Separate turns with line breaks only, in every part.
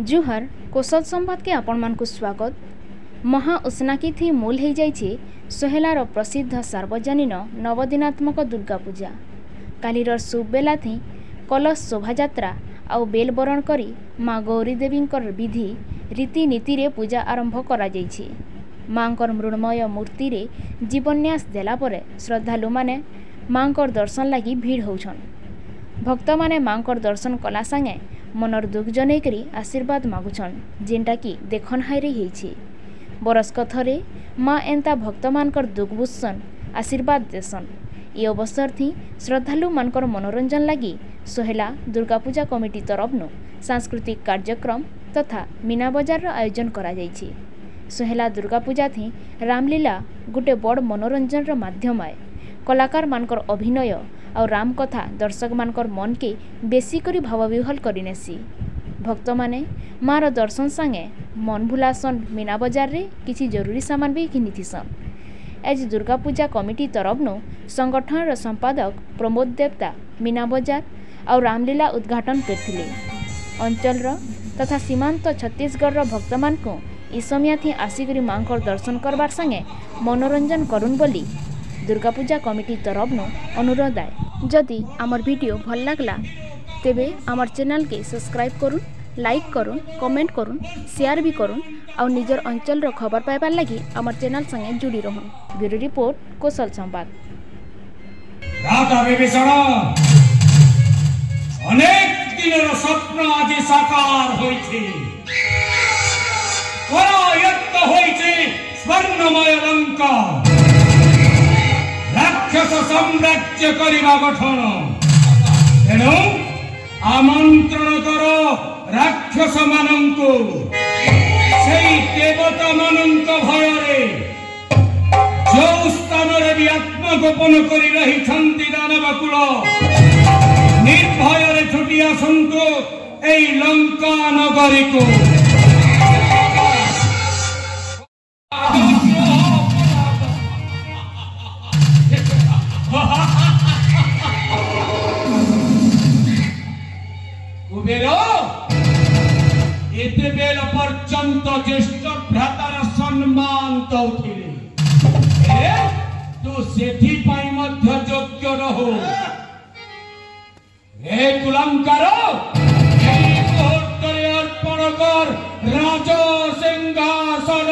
जुहार कौशल संवाद के आपण मान को स्वागत। महा उष्णाकी थी मूल हो जाइए सोहेलार प्रसिद्ध सार्वजनीन नवदिनात्मक दुर्गा पूजा। कालीर शुभ बेला थी कलश शोभायात्रा आउ बेलबरण करी माँ गौरी देवींकर विधि रीतिनीति रे पूजा आरंभ करा जाइछि। माँकर मृण्मय मूर्ति रे जीवन्यास देला परे श्रद्धालु माने माँकर दर्शन लगी भीड़ होछन। भक्त माने माँकर दर्शन कला संगे मनर दुख जनईकरी आशीर्वाद मागुछन, जेनटा कि देखन हाइरे हेछि। बरसक थरे माँ एंता भक्त मानकर दुख बुझसन, आशीर्वाद देसन। ये अवसर थी श्रद्धालु मानकर मनोरंजन लगी सोहेला दुर्गा पूजा कमिटी तरफनु सांस्कृतिक कार्यक्रम तथा मीना बजार आयोजन करा जाइछि। सोहेला दुर्गा पूजा थी रामलीला गोटे बड़ मनोरंजन माध्यम है। कलाकार मानकर अभिनय और राम कथा दर्शक मानकर मन के बेसी करी भावविह्वल करिनेसी। भक्त माने मार दर्शन संगे मन भुलासन। मीना बजार रे किछि जरूरी सामान भी किनिथिसन। आज दुर्गा पूजा कमिटी तरफनु संगठन संपादक प्रमोद देवता मीना बजार और रामलीला उद्घाटन करथिले। अंचल तथा सीमांत छत्तीसगढ़ भक्त मान को इसमिया थी आसिकरी मांकर दर्शन करबार संगे मनोरंजन करुन बोली दुर्गा पूजा कमिटी तरफनु अनुरोध आए। जदि आमर वीडियो भल लागला तेबे आमर चैनल के सब्सक्राइब करुन, लाइक करुन, कमेंट करुन, शेयर भी करुन और निजर अंचल रो खबर पाइबार लगी आमर चैनल संगे जुड़ी रहन। ब्यूरो रिपोर्ट कौशल संवाद।
राधा विभीषण अनेक दिनर स्वप्न आज साकार होइछि। परायत्त होइछि स्वर्णमय लंका। राक्षस साम्राज्य करिबा गठन। तेणु आमंत्रण करो राक्षस मानंकु सेई देवता मानंक भୟରେ जो स्थान रे भी आत्मगोपन करि रही छंती दानव कुल निर्भय रे छुटी आसंतु एई लंका नगरी को। एते बेल पर्यंत ज्येष्ठ भ्रातार सम्मान दउथिले तू सेठी पाई मध्य योग्य रहो। हे कुलंकार एई मुहूर्तरे अर्पण कर राज सिंहासन।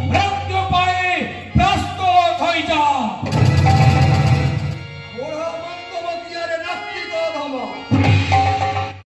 मृत्यु पाई प्रस्तुत होई जा।